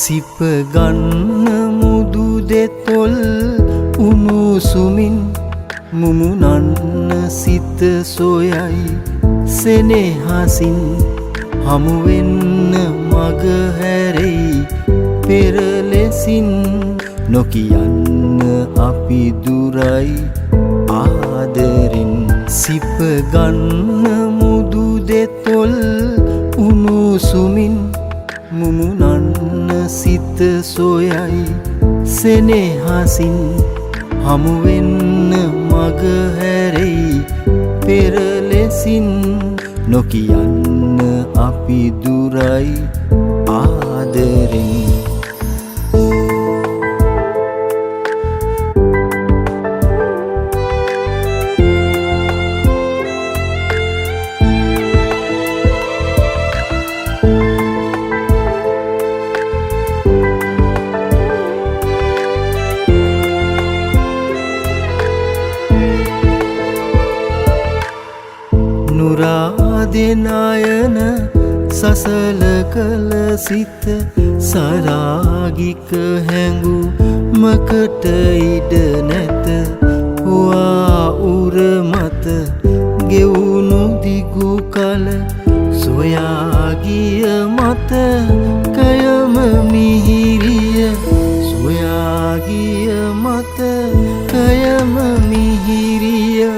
සිප ගන්න මුදු දෙතොල් උණුසුමින් මුමුණන්න සිත සොයයි සෙනෙහසින් හමුවෙන්න මග හැරෙයි පෙරලෙසින් නොකියන්න අපි දුරයි ආදරෙන් සිප ගන්න මුදු දෙතොල් උණුසුමින් මුමුණන්න සිත සොයයි සෙනෙහසින් හමුවෙන්න මග හැරෙයි පෙරලෙසින් නොකියන්න අපි දුරයි ආදරෙන් නුරාදෙනයන සසල කළ සිත සරාගික හැඟු මකට ඉඩ නැත හුවා උර මත ගෙවුණු දිගු කල සොයාගිය මත කයම මිහිරිය සොයාගිය මත කයම මිහිරිය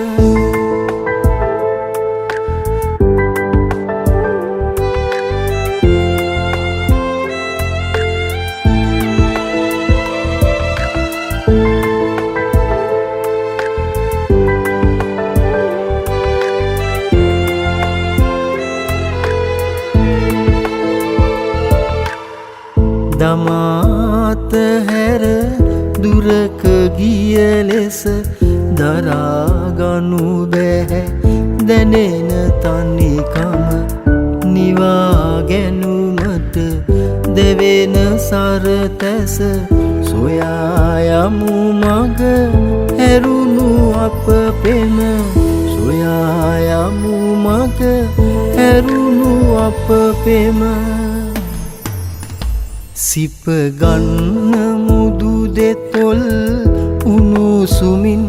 දමාත හැර දුරක ගිය ලෙස දරාගනු බැහැ දැනෙන තනිකම නිවා ගැනුමට දෙවෙන සරතැස සොයා යමු මග හැරුණු අප පෙම සොයා යමු මග හැරුණු අප පෙම සිප ගන්න මුදු දෙතොල් උණුසුමින්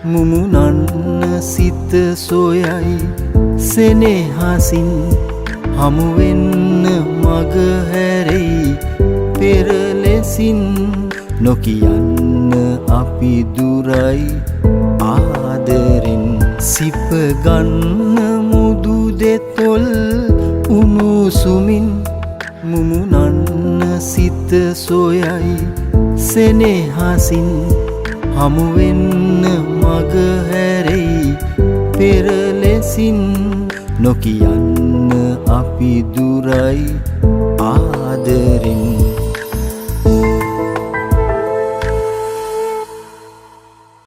මුමුණන්න සිත සොයයි සෙනෙහසින් හමුවෙන්න මග හැරෙයි පෙරලෙසින් නොකියන්න අපි දුරයි ආදරෙන් සිප ගන්න මුදු දෙතොල් උණුසුමින් මුමුණන්න සිත සොයයි සෙනෙහසින් හමුවෙන්න මග හැරෙයි පෙරලෙසින් නොකියන්න අපි දුරයි ආදරෙන්